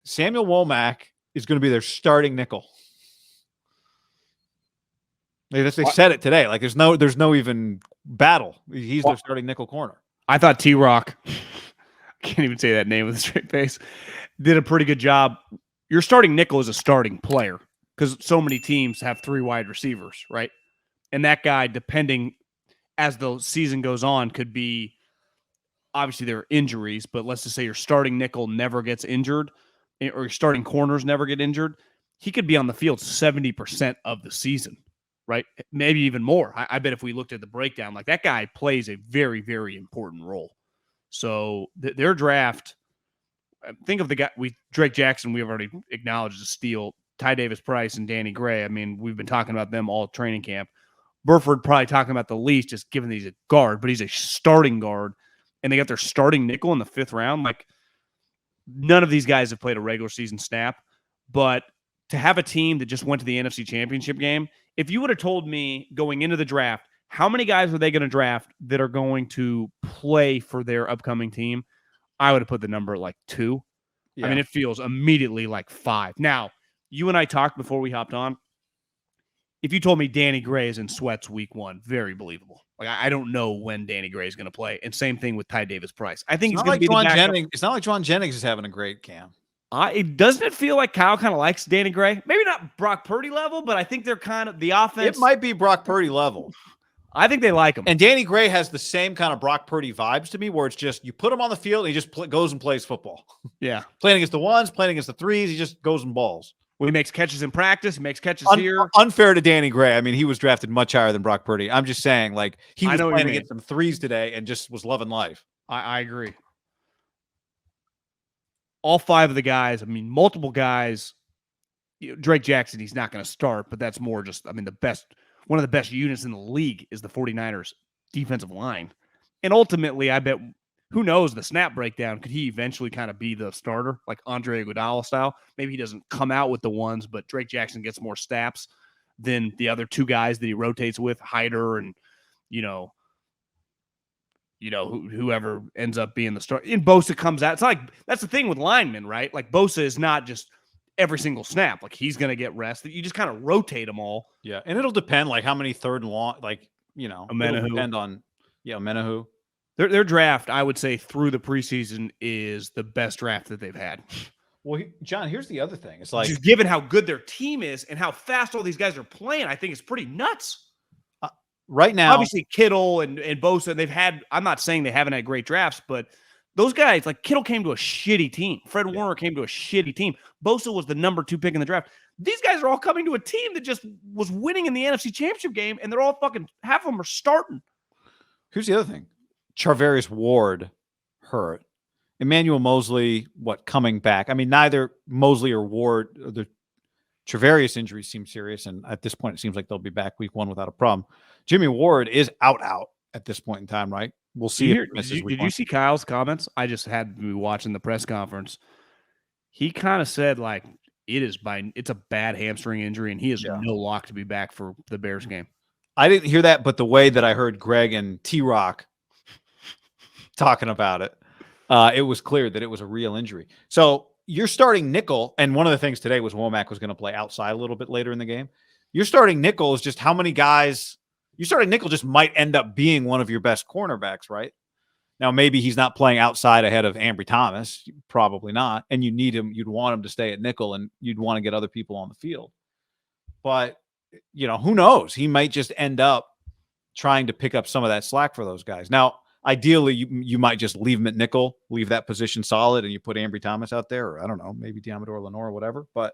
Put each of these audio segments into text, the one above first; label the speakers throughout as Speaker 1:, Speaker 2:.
Speaker 1: Samuel Womack is going to be their starting nickel. They said it today. Like there's no even battle. He's their starting nickel corner.
Speaker 2: I thought T-Rock, can't even say that name with a straight face, did a pretty good job. Your starting nickel is a starting player because so many teams have 3 wide receivers, right? And that guy, depending as the season goes on, could be obviously there are injuries, but let's just say your starting nickel never gets injured or your starting corners never get injured. He could be on the field 70% of the season, right? Maybe even more. I bet if we looked at the breakdown, like that guy plays a very, very important role. So their draft, think of the guy, Drake Jackson, we've already acknowledged a steal. Ty Davis Price and Danny Gray. I mean, we've been talking about them all training camp. Burford probably talking about the least, just given that he's a guard, but he's a starting guard, and they got their starting nickel in the 5th round. Like, none of these guys have played a regular season snap, but to have a team that just went to the NFC Championship game, if you would have told me going into the draft, how many guys are they going to draft that are going to play for their upcoming team, I would have put the number at like 2. Yeah. I mean, it feels immediately like 5. Now, you and I talked before we hopped on. If you told me Danny Gray is in sweats week 1, very believable. Like, I don't know when Danny Gray is going to play. And same thing with Ty Davis Price. I think he's going to be the backup.
Speaker 1: It's not like Juwan Jennings is having a great camp.
Speaker 2: Doesn't it feel like Kyle kind of likes Danny Gray? Maybe not Brock Purdy level, but I think they're kind of the offense.
Speaker 1: It might be Brock Purdy level.
Speaker 2: I think they like him.
Speaker 1: And Danny Gray has the same kind of Brock Purdy vibes to me, where it's just you put him on the field and he just goes and plays football.
Speaker 2: Yeah.
Speaker 1: Playing against the 1s, playing against the 3s, he just goes and balls.
Speaker 2: Well, he makes catches in practice. He makes catches here.
Speaker 1: Unfair to Danny Gray. I mean, he was drafted much higher than Brock Purdy. I'm just saying, like, he was playing against some 3s today and just was loving life.
Speaker 2: I agree. All 5 of the guys, I mean, multiple guys. Drake Jackson, he's not going to start, but that's more just, I mean, one of the best units in the league is the 49ers defensive line. And ultimately, I bet, who knows, the snap breakdown, could he eventually kind of be the starter, like Andre Iguodala style? Maybe he doesn't come out with the 1s, but Drake Jackson gets more snaps than the other 2 guys that he rotates with, Hyder and, whoever ends up being the starter. And Bosa comes out. It's like, that's the thing with linemen, right? Like, Bosa is not just every single snap. Like, he's going to get rest. You just kind of rotate them all.
Speaker 1: Yeah, and it'll depend, like, how many 3rd and long, like, it'll depend on, Menahu.
Speaker 2: Their draft, I would say, through the preseason is the best draft that they've had.
Speaker 1: Well, John, here's the other thing. It's like,
Speaker 2: just given how good their team is and how fast all these guys are playing, I think it's pretty nuts.
Speaker 1: Right now,
Speaker 2: obviously Kittle and Bosa, they've had, I'm not saying they haven't had great drafts, but those guys, like Kittle came to a shitty team. Fred Warner came to a shitty team. Bosa was the number 2 pick in the draft. These guys are all coming to a team that just was winning in the NFC Championship game, and they're all fucking, half of them are starting.
Speaker 1: Here's the other thing. Charvarius Ward hurt. Emmanuel Mosley, coming back? I mean, neither Mosley or Ward, the Charvarius injuries seem serious, and at this point, it seems like they'll be back week 1 without a problem. Jimmy Ward is out at this point in time, right? We'll see.
Speaker 2: Did you see Kyle's comments? I just had to be watching the press conference. He kind of said, like, it's a bad hamstring injury, and he is no lock to be back for the Bears game.
Speaker 1: I didn't hear that, but the way that I heard Greg and T-Rock talking about it, it was clear that it was a real injury. So you're starting nickel, and one of the things today was Womack was going to play outside a little bit later in the game. Your starting nickel is just how many guys. Your starting nickel just might end up being one of your best cornerbacks, right? Now, maybe he's not playing outside ahead of Ambry Thomas. Probably not. And you need him. You'd want him to stay at nickel, and you'd want to get other people on the field. But, who knows? He might just end up trying to pick up some of that slack for those guys. Now, ideally, you might just leave him at nickel, leave that position solid, and you put Ambry Thomas out there, or I don't know, maybe Diamador Lenore or whatever. But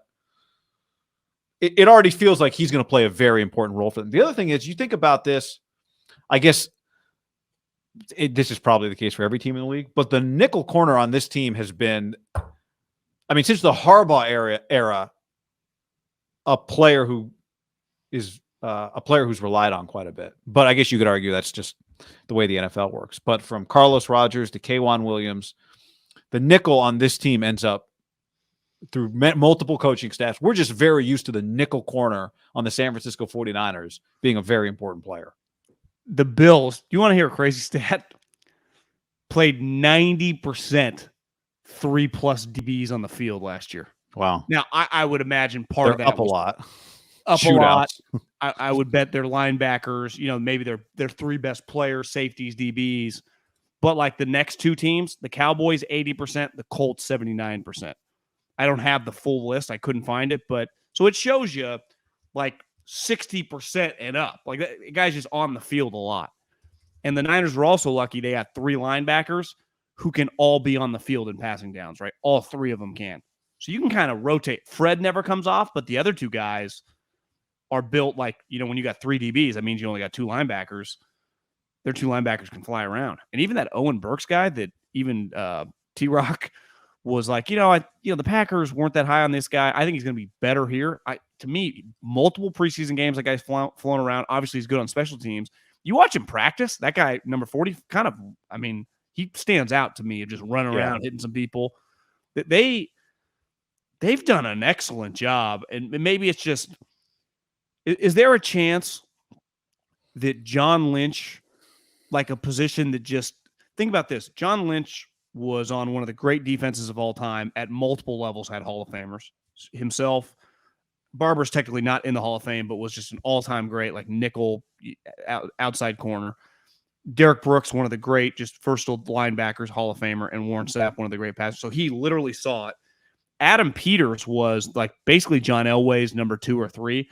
Speaker 1: it already feels like he's going to play a very important role for them. The other thing is, you think about this, I guess this is probably the case for every team in the league, but the nickel corner on this team has been, I mean, since the Harbaugh era, a player who's relied on quite a bit. But I guess you could argue that's just the way the NFL works. But from Carlos Rogers to K'Wan Williams, the nickel on this team ends up through multiple coaching staffs. We're just very used to the nickel corner on the San Francisco 49ers being a very important player.
Speaker 2: The Bills, you want to hear a crazy stat? Played 90% 3+ DBs on the field last year.
Speaker 1: Wow.
Speaker 2: Now, I would imagine part
Speaker 1: They're
Speaker 2: of that
Speaker 1: up a
Speaker 2: was
Speaker 1: lot.
Speaker 2: up a lot.
Speaker 1: Shootouts.
Speaker 2: I would bet their linebackers, maybe their 3 best players, safeties, DBs. But like the next 2 teams, the Cowboys 80%, the Colts 79%. I don't have the full list. I couldn't find it, but so it shows you like 60% and up. Like that guy's just on the field a lot. And the Niners were also lucky they had 3 linebackers who can all be on the field in passing downs, right? All 3 of them can. So you can kind of rotate. Fred never comes off, but the other 2 guys are built like, when you got 3 DBs, that means you only got 2 linebackers. Their 2 linebackers can fly around. And even that Owen Burks guy that even T-Rock was like, the Packers weren't that high on this guy. I think he's going to be better here. To me, multiple preseason games, that guy's flown around. Obviously, he's good on special teams. You watch him practice, that guy, number 40, he stands out to me, just running around, hitting some people. They've done an excellent job. And maybe it's just, is there a chance that John Lynch, like a position that just, think about this, John Lynch was on one of the great defenses of all time at multiple levels, had Hall of Famers himself. Barber's technically not in the Hall of Fame, but was just an all-time great, like nickel, outside corner. Derek Brooks, one of the great, just first linebackers, Hall of Famer, and Warren Sapp, one of the great passers. So he literally saw it. Adam Peters was like basically John Elway's number 2 or 3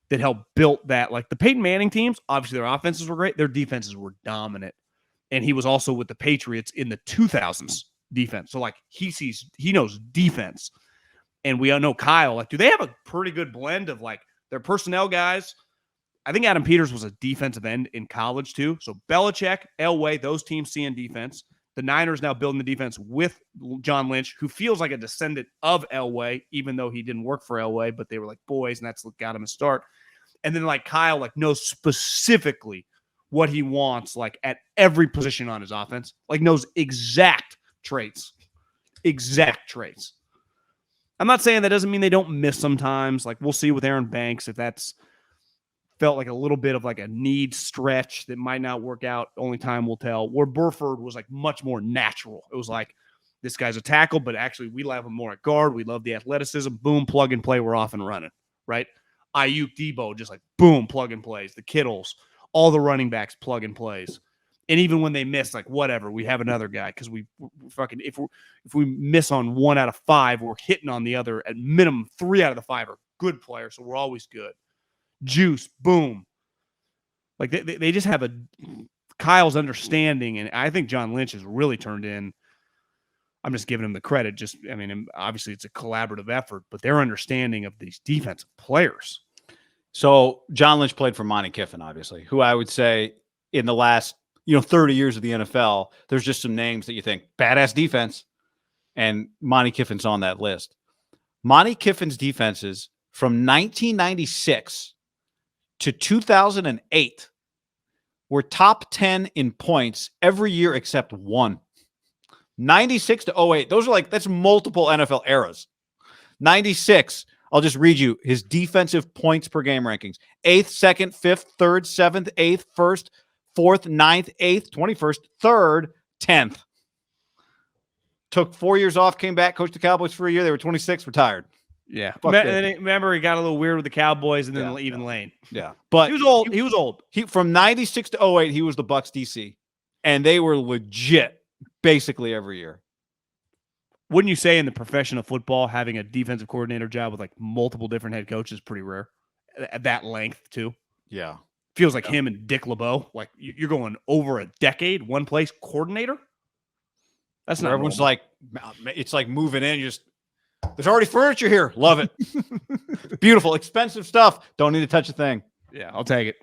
Speaker 2: that helped build that. Like the Peyton Manning teams, obviously their offenses were great. Their defenses were dominant. And he was also with the Patriots in the 2000s defense. So like he knows defense. And we all know Kyle, like, do they have a pretty good blend of like their personnel guys? I think Adam Peters was a defensive end in college too. So Belichick, Elway, those teams seeing defense. The Niners now building the defense with John Lynch, who feels like a descendant of Elway, even though he didn't work for Elway, but they were like boys, and that's what got him a start. And then like Kyle, like knows specifically what he wants, like at every position on his offense, like knows exact traits. I'm not saying that doesn't mean they don't miss sometimes. Like we'll see with Aaron Banks if that's felt like a little bit of like a need stretch that might not work out. Only time will tell. Where Burford was like much more natural. It was like, this guy's a tackle, but actually we love him more at guard. We love the athleticism. Boom, plug and play. We're off and running, right? Ayuk, Debo, just like boom, plug and plays. The Kittles, all the running backs plug and plays. And even when they miss, like whatever, we have another guy because we fucking if we miss on 1 out of 5, we're hitting on the other. At minimum, 3 out of the 5 are good players, so we're always good. Juice, boom. Like they just have Kyle's understanding, and I think John Lynch has really turned in. I'm just giving him the credit. Obviously it's a collaborative effort, but their understanding of these defensive players.
Speaker 1: So John Lynch played for Monty Kiffin, obviously, who I would say in the last 30 years of the NFL, there's just some names that you think badass defense, and Monty Kiffin's on that list. Monty Kiffin's defenses from 1996 to 2008 were top 10 in points every year except one. 96 to 08. That's multiple NFL eras. 96. I'll just read you his defensive points per game rankings. 8th, 2nd, 5th, 3rd, 7th, 8th, 1st, 4th, 9th, 8th, 21st, 3rd, 10th. Took 4 years off, came back, coached the Cowboys for a year. They were 26, retired.
Speaker 2: Yeah. Remember, he got a little weird with the Cowboys and then even Lane.
Speaker 1: Yeah. But
Speaker 2: he was old. He was old.
Speaker 1: From 96 to 08, he was the Bucs DC. And they were legit basically every year.
Speaker 2: Wouldn't you say in the profession of football, having a defensive coordinator job with like multiple different head coaches is pretty rare at that length too?
Speaker 1: Yeah.
Speaker 2: Feels like him and Dick LeBeau. Like you're going over a decade, one place coordinator. That's not.
Speaker 1: Everyone's like, it's like moving in. There's already furniture here. Love it. Beautiful, expensive stuff. Don't need to touch a thing.
Speaker 2: Yeah, I'll take it.